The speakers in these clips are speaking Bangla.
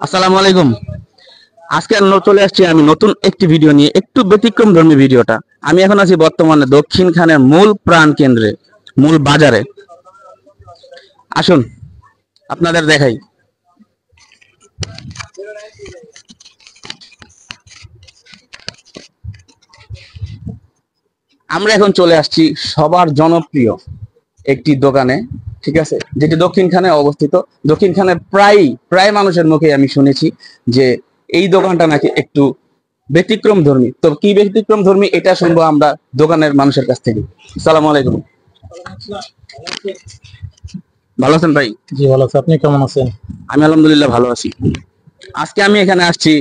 আসসালামু আলাইকুম। আজকে চলে আসছি আমি নতুন একটি ভিডিও নিয়ে, একটু ব্যতিক্রম ধর্মী ভিডিওটা। আমি এখন আছি বর্তমানে দক্ষিণ খানের মূল প্রাণ কেন্দ্রে, মূল বাজারে। আসুন আপনাদের দেখাই। আমরা এখন চলে আসছি সবার জনপ্রিয় একটি দোকানে, ঠিক আছে, যেটি দক্ষিণ খানে অবস্থিত। দক্ষিণ খানে প্রায় প্রায় মানুষের মুখে আমি শুনেছি যে এই দোকানটা নাকি একটু ব্যতিক্রম ধর্মী। তো কি ব্যতিক্রম ধর্মী এটা শুনবো আমরা দোকানের মানুষের কাছ থেকে। আসসালামু আলাইকুম। ভালো আছেন ভাই? জি ভালো আছে, আপনি কেমন আছেন? আমি আলহামদুলিল্লাহ ভালো আছি। আজকে আমি এখানে আসছি,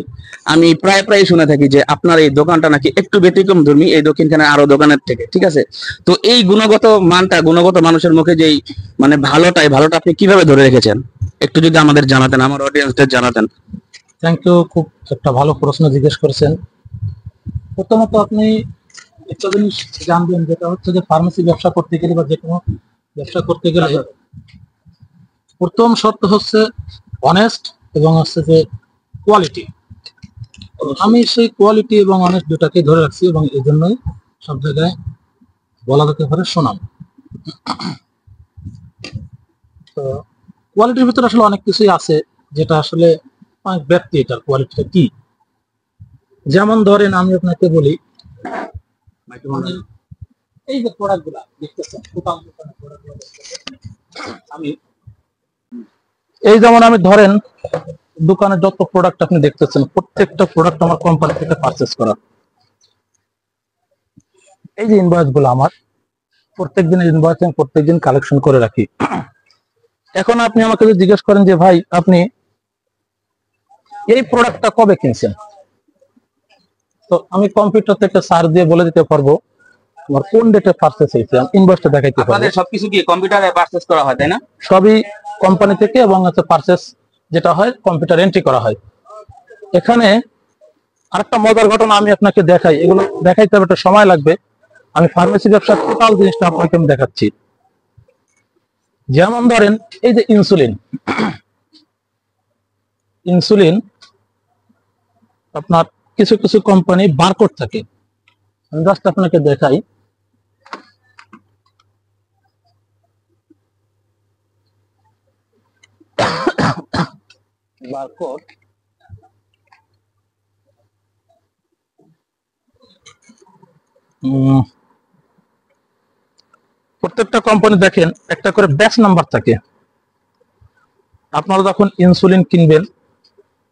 আমি প্রায় প্রায় শুনে থাকি যে আপনার এই দোকানটা নাকি একটু ব্যতিক্রম ধর্মী এই দক্ষিণখানে আরো দোকানের থেকে, ঠিক আছে। তো এই গুণগত মানটা, গুণগত মানুষের মুখে যেই মানে ভালোটা আপনি কিভাবে ধরে রেখেছেন একটু যদি আমাদের জানাতেন, আমার অডিয়েন্সদের জানাতেন। থ্যাংক ইউ, খুব একটা ভালো প্রশ্ন জিজ্ঞেস করেছেন। প্রথমত আপনি একটা জিনিস জানবেন, যেটা হচ্ছে যে ফার্মেসি ব্যবসা করতে গেলে বা যে কোনো ব্যবসা করতে গেলে প্রথম শর্ত হচ্ছে অনেস্ট এবং হচ্ছে যে কোয়ালিটি। আমি সেই কোয়ালিটি এবং অনেস্ট দুটাকে ধরে রাখছি এবং এই জন্যই সব জায়গায় বলা যেতে পারে সুনাম। তো কোয়ালিটির ভিতরে আসলে অনেক কিছুই আছে, যেটা আসলে অনেক ব্যক্তি এটার কোয়ালিটিটা কি। যেমন ধরেন আমি আপনাকে বলি, এই যে প্রোডাক্ট গুলা দেখতেছেন, আমি এই যেমন আমি ধরেন দোকানে যত প্রোডাক্ট আপনি দেখতেছেন, প্রত্যেকটা প্রোডাক্ট আমার কোম্পানি থেকে পারচেস করা। এই যে ইনভয়েস গুলো আমার প্রত্যেকদিন ইনভয়েস আমি প্রত্যেকদিন কালেকশন করে রাখি। এখন আপনি আমাকে যদি জিজ্ঞেস করেন যে ভাই আপনি এই প্রোডাক্টটা কবে কিনছেন, তো আমি কম্পিউটার থেকে সার্চ দিয়ে বলে দিতে পারবো আমার কোন ডেটে পারচেস হয়েছে, ইনভয়েসটা দেখাইতে পারবো। আপনাদের সবকিছু কি কম্পিউটারে পারচেজ করা হয় তাই না? সবই কোম্পানি থেকে এবং হচ্ছে পারচেস যেটা হয় কম্পিউটার এন্ট্রি করা হয়। এখানে আরেকটা মজার ঘটনা আমি আপনাকে দেখাই, এগুলো দেখাইতে হবে একটা সময় লাগবে। আমি ফার্মেসি ব্যবসার টোটাল জিনিসটা আপনাকে আমি দেখাচ্ছি। যেমন ধরেন এই যে ইনসুলিন, ইনসুলিন আপনার কিছু কিছু কোম্পানি বারকোড থাকে, আমি জাস্ট আপনাকে দেখাই। বারকোড প্রত্যেকটা কোম্পানি দেখেন একটা করে ব্যাচ নাম্বার থাকে। আপনারা যখন ইনসুলিন কিনবেন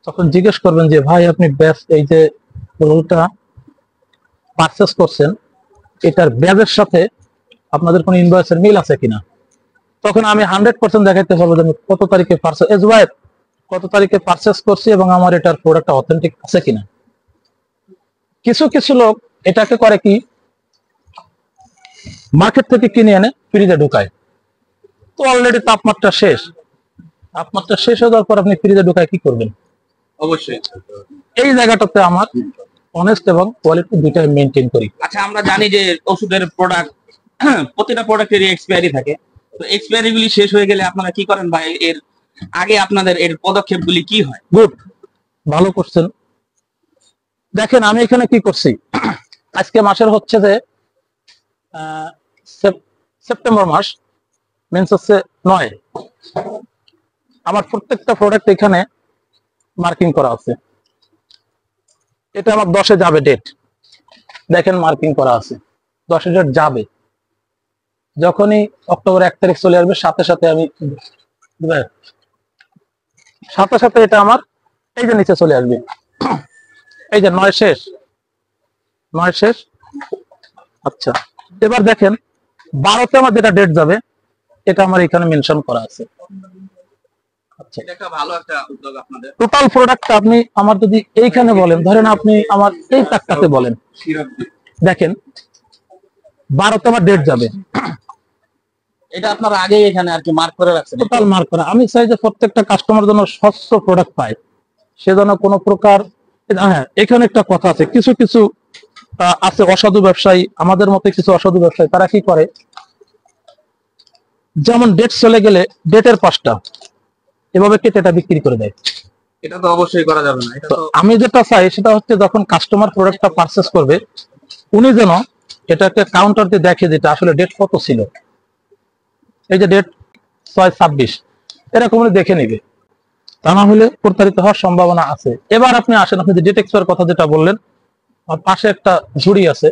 তখন জিজ্ঞেস করবেন যে ভাই আপনি ব্যাচ এই যে ওটা পারচেস করছেন, এটার ব্যাচের সাথে আপনাদের কোনো ইনভয়েসের মিল আছে কিনা। তখন আমি 100% দেখাইতে পারবো যে আমি কত তারিখে পারচেস কত তারিখে পারচেস করছি এবং আমার এটার প্রোডাক্ট অথেন্টিক আছে কিনা। কিছু কিছু লোক এটাকে করে কি, মার্কেট থেকে কিনে এনে ফ্রিজে ঢুকায়। তো অলরেডি তাপমাত্রা শেষ হয়ে যাওয়ার পর আপনি ফ্রিজে ঢুকায় কি করবেন? অবশ্যই। এই জায়গাটাতে আমার অনেস্ট এবং কোয়ালিটি দুইটাই মেনটেন করি। আচ্ছা, আমরা জানি যে ওষুধের প্রোডাক্ট প্রতিটা প্রোডাক্টেরই এক্সপায়ারি থাকে। তো এক্সপায়ারি গুলি শেষ হয়ে গেলে আপনারা কি করেন ভাই? এর আগে আপনাদের এর পদক্ষেপগুলি কি হয়? গুড, ভালো করছেন। দেখেন আমি এখানে কি করছি, আজকে মাসের হচ্ছে যে সেপ্টেম্বর মাস, মিন্স হচ্ছে 9। আমার প্রত্যেকটা প্রোডাক্ট এখানে মার্কিং করা আছে। এটা আমার 10-এ যাবে ডেট, দেখেন মার্কিং করা আছে 10-এ ডেট যাবে। যখনই অক্টোবর 1 তারিখ চলে আসবে সাথে সাথে আমি এটা আমার এই যে নিচে চলে আসবে, এই যে 9 শেষ। আচ্ছা, এবার দেখেন 12তে আমার যেটা ডেট যাবে এটা আমার এখানে মেনশন করা আছে। আচ্ছা, এটা একটা ভালো একটা উদ্যোগ আপনাদের। টোটাল প্রোডাক্ট আপনি আমার যদি এইখানে বলেন, ধরেন আপনি আমার এই টাকটাতে বলেন, দেখেন 12তে আমার ডেট যাবে, এটা আপনারা আগে এখানে আর কি মার্ক করে রাখছেন। টোটাল মার্ক করা। আমি চাই যে প্রত্যেকটা কাস্টমার যেন স্বচ্ছ প্রোডাক্ট পায়, সে যেন কোনো প্রকার। হ্যাঁ, এখানে একটা কথা আছে, কিছু কিছু আছে অসাধু ব্যবসায়ী, আমাদের মতো কিছু অসাধু ব্যবসায়ী, তারা কি করে, যেমন ডেট চলে গেলে ডেটের পাঁচটা এভাবে কেটে এটা বিক্রি করে দেয়। এটা তো অবশ্যই করা যাবে না, এটা তো তো আমি যেটা চাই সেটা হচ্ছে যখন কাস্টমার প্রোডাক্টটা পারচেস করবে উনি যেন এটাকে কাউন্টার দিয়ে দেখে যেটা আসলে ডেট কত ছিল, এই যে ডেট 6/26 এরকম উনি দেখে নিবে, তা না হলে প্রতারিত হওয়ার সম্ভাবনা আছে। এবার আপনি আসেন, আপনি যে ডেট এক্সপায়ার কথা যেটা বললেন, আমার পাশে একটা ঝুড়ি আছে,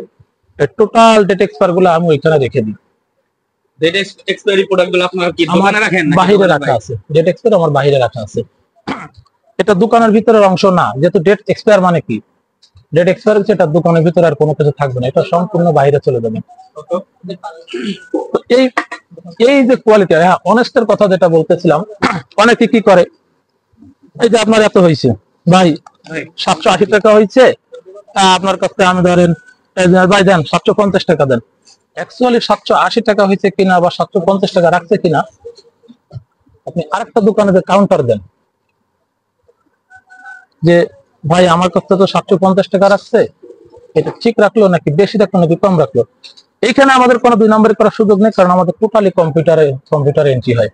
টোটাল ডেট এক্সপায়ার গুলো আমি ওইখানে রেখে দিই। ডেট এক্সপায়ারি প্রোডাক্ট গুলো আপনারা কি আমার দোকানে রাখেন নাকি বাহিরে দোকানে রাখা আছে, ডেট এক্সপায়ার আমার বাহিরে রাখা আছে। এটা দোকানের ভিতরের অংশ না, যেহেতু ডেট এক্সপায়ার মানে কি, ডেট এক্সপায়ার হচ্ছে এটা দোকানের ভিতরে আর কোনো কিছু থাকবে না, এটা সম্পূর্ণ বাইরে চলে যাবে। তো এই এই যে কোয়ালিটি, হ্যাঁ অনেস্টের কথা যেটা বলতেছিলাম, অনেকে কি করে, এই যে আপনার এত হয়েছে ভাই, 780 টাকা হয়েছে, আপনার কাছে আমি ধরেন এই যে ভাই দেন 750 টাকা দেন, অ্যাকচুয়ালি 780 টাকা হয়েছে কিনা বা 750 টাকা রাখছে কিনা, আপনি আরেকটা দোকানে যে কাউন্টার দেন যে ভাই আমার কাছে তো 750 টাকা রাখছে, এটা ঠিক রাখলো নাকি বেশি রাখলো নাকি কম রাখলো, এইখানে আমাদের কোনো 2 নম্বর করার সুযোগ নেই, কারণ আমাদের টোটালি কম্পিউটারে এন্ট্রি হয়।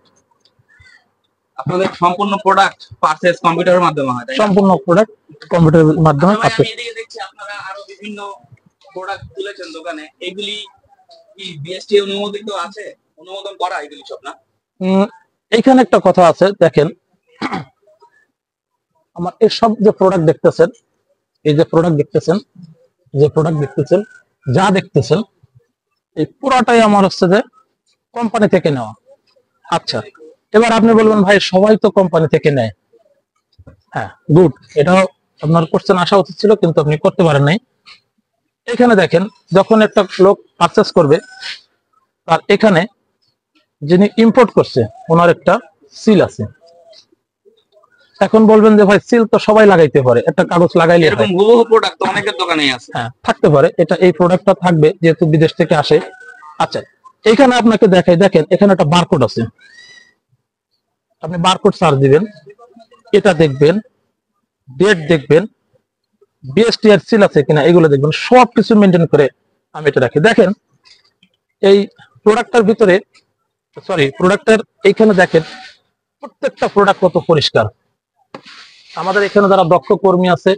আপনাদের সম্পূর্ণ প্রোডাক্ট পারচেজ কম্পিউটারের মাধ্যমে হয়, তাই না? সম্পূর্ণ প্রোডাক্ট কম্পিউটারের মাধ্যমে আচ্ছা ভাই, পারচেজ। আমি এদিকে দেখছি আপনারা আরো বিভিন্ন প্রোডাক্ট তুলেছেন দোকানে, এগুলি কি বিএসটি অনুমোদিত আছে, অনুমোদন করা এগুলি সব না? এইখানে একটা কথা আছে দেখেন, আমার এই সব যে প্রোডাক্ট দেখতেছেন, এই যে প্রোডাক্ট দেখতেছেন, যে প্রোডাক্ট দেখতেছেন, যা দেখতেছেন, এই পুরাটাই আমার হচ্ছে যে কোম্পানি থেকে নেওয়া। আচ্ছা, এবার আপনি বলবেন ভাই সবাই তো কোম্পানি থেকে নেয়, হ্যাঁ গুড, এটাও আপনার কোশ্চেন আসা উচিত ছিল কিন্তু আপনি করতে পারেন নাই। এখানে দেখেন, যখন একটা লোক পারচেস করবে, তার এখানে যিনি ইম্পোর্ট করছে ওনার একটা সিল আছে। এখন বলবেন যে ভাই সিল তো সবাই লাগাইতে পারে, একটা কাগজ লাগাইলে হয়। এরকম হুবহু প্রোডাক্ট তো অনেকের দোকানেই আছে। হ্যাঁ থাকতে পারে, এটা এই প্রোডাক্টটা থাকবে যেহেতু বিদেশ থেকে আসে। আচ্ছা, এখানে আপনাকে দেখাই, দেখেন এখানে একটা বারকোড আছে, আপনি বারকোড সার্চ দিবেন, এটা দেখবেন, ডেট দেখবেন, বিএসটিআর সিল আছে কিনা এগুলো দেখবেন, সবকিছু মেনটেন করে আমি এটা রাখি। দেখেন এই প্রোডাক্টটার ভিতরে, সরি প্রোডাক্টের এইখানে দেখেন প্রত্যেকটা প্রোডাক্ট কত পরিষ্কার। আমাদের এখানে যারা দক্ষ কর্মী আছে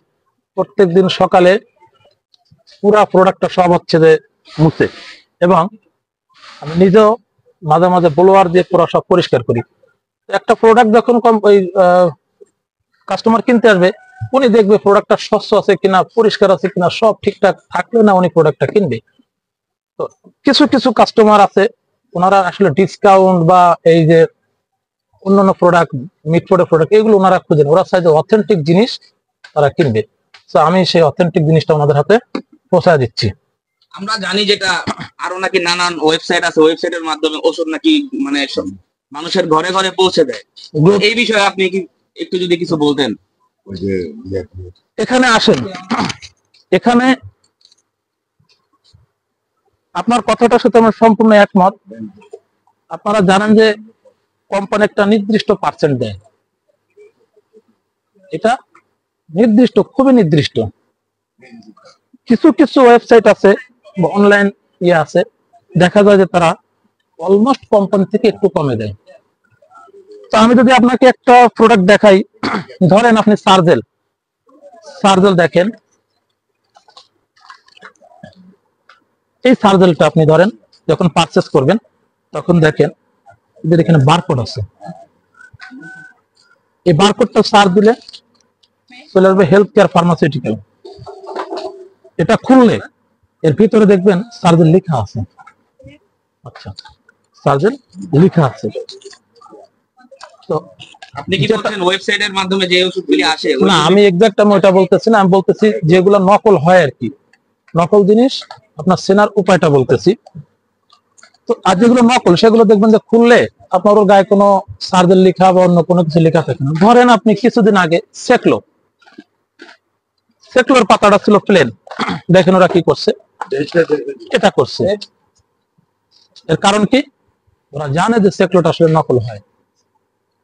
প্রত্যেকদিন সকালে পুরা প্রোডাক্টটা সব হচ্ছে যে মুছে, এবং আমি নিজেও মাঝে মাঝে ব্লোয়ার দিয়ে পুরো সব পরিষ্কার করি। একটা প্রোডাক্ট যখন কাস্টমার কিনতে আসবে, উনি দেখবে প্রোডাক্টটা স্বচ্ছ আছে কিনা, পরিষ্কার আছে কিনা, সব ঠিকঠাক থাকলে না উনি প্রোডাক্টটা কিনবে। তো কিছু কিছু কাস্টমার আছে ওনারা আসলে ডিসকাউন্ট বা এই যে অন্যান্য প্রোডাক্ট, মিটফোর্ডের প্রোডাক্ট, এগুলো ওনারা খুঁজেন, ওরা চাই যে অথেন্টিক জিনিস তারা কিনবে। তো আমি সেই অথেন্টিক জিনিসটা ওনাদের হাতে পৌঁছায় দিচ্ছি। আমরা জানি যেটা আরো নাকি নানান ওয়েবসাইট আছে, ওয়েবসাইটের মাধ্যমে ওষুধ নাকি মানে মানুষের ঘরে ঘরে পৌঁছে দেয়, এই বিষয়ে আপনি কি একটু যদি কিছু বলতেন। এখানে আসেন, এখানে আপনার কথাটার সাথে আমার সম্পূর্ণ একমত। আপনারা জানেন যে কোম্পানি একটা নির্দিষ্ট পার্সেন্ট দেয়, এটা নির্দিষ্ট, খুবই নির্দিষ্ট। কিছু কিছু ওয়েবসাইট আছে বা অনলাইন ইয়ে আছে, দেখা যায় যে তারা অলমোস্ট কোম্পানি থেকে একটু কমে দেয়। তো আমি যদি আপনাকে একটা প্রোডাক্ট দেখাই, ধরেন আপনি সার্জেল দেখেন, এই সার্জেলটা আপনি ধরেন যখন পারচেস করবেন তখন দেখেন এদের এখানে বারকোড আছে, এই বারকোডটা সার্চ দিলে চলে আসবে হেলথ কেয়ার ফার্মাসিউটিক্যাল। এটা খুললে এর ভিতরে দেখবেন সার্জেল লেখা আছে। আচ্ছা, সার্জেল লেখা আছে। তো আপনি কি বলছেন ওয়েবসাইটের মাধ্যমে যে ওষুধগুলি আসে? না, আমি এক্সাক্ট আমি ওটা বলতেছি না, আমি বলতেছি যেগুলো নকল হয় আর কি, নকল জিনিস আপনার চেনার উপায়টা বলতেছি। তো আর যেগুলো নকল সেগুলো দেখবেন যে খুললে আপনার ওর গায়ে কোনো সার্জেল লেখা বা অন্য কোনো কিছু লেখা থাকে না। ধরেন আপনি কিছুদিন আগে সেকলোর পাতাটা ছিল প্লেন, দেখেন ওরা কি করছে, এটা করছে। এর কারণ কি, ওরা জানে যে সেকলোটা আসলে নকল হয়।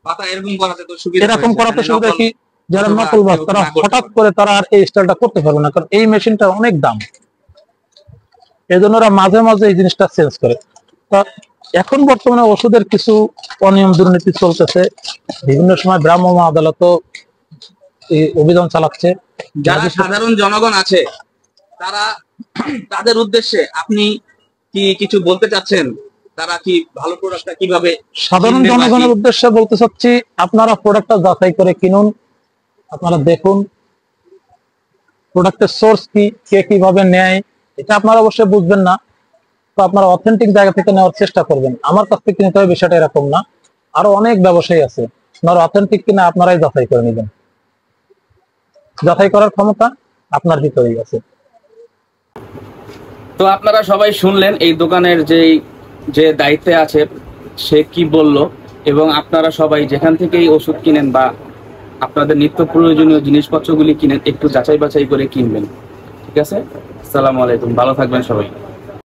পাতা এরকম করাতে তো সুবিধা, এরকম করাতে মানে সুবিধা কি, যারা অথবা নকল বাস কেউ তারা না করতে হঠাৎ পারে। করে তারা আর এই স্টাইলটা করতে পারবে না, কারণ এই মেশিনটা অনেক দাম। এই জন্য ওরা মাঝে মাঝে এই জিনিসটা চেঞ্জ করে। তা এখন বর্তমানে ওষুধের কিছু অনিয়ম দুর্নীতি চলতেছে, বিভিন্ন সময় ভ্রাম্যমাণ আদালত এই অভিযান চালাচ্ছে। যারা সাধারণ জনগণ আছে তারা তাদের উদ্দেশ্যে আপনি কি কিছু বলতে চাচ্ছেন? তারা কি ভালো প্রোডাক্টটা কিভাবে সাধারণ কিনবে বা জনগণের কি? উদ্দেশ্যে বলতে চাচ্ছি, আপনারা প্রোডাক্টটা যাচাই করে কিনুন। আপনারা দেখুন প্রোডাক্টের সোর্স কি, কে কিভাবে নেয়, এটা আপনারা অবশ্যই বুঝবেন না। তো আপনারা অথেন্টিক জায়গা থেকে নেওয়ার চেষ্টা করবেন। আমার কাছ থেকে নিতে হবে বিষয়টা এরকম না, আরো অনেক ব্যবসায়ী আছে, আপনারা অথেন্টিক কিনা আপনারাই যাচাই করে নেবেন। যাচাই করার ক্ষমতা আপনার ভিতরেই আছে। তো আপনারা সবাই শুনলেন এই দোকানের যে দায়িত্বে আছে সে কি বলল, এবং আপনারা সবাই যেখান থেকেই ওষুধ কিনেন বা আপনাদের নিত্য প্রয়োজনীয় জিনিসপত্রগুলি কিনেন একটু যাচাই বাছাই করে কিনবেন। ঠিক আছে, আসসালামু আলাইকুম, ভালো থাকবেন সবাই।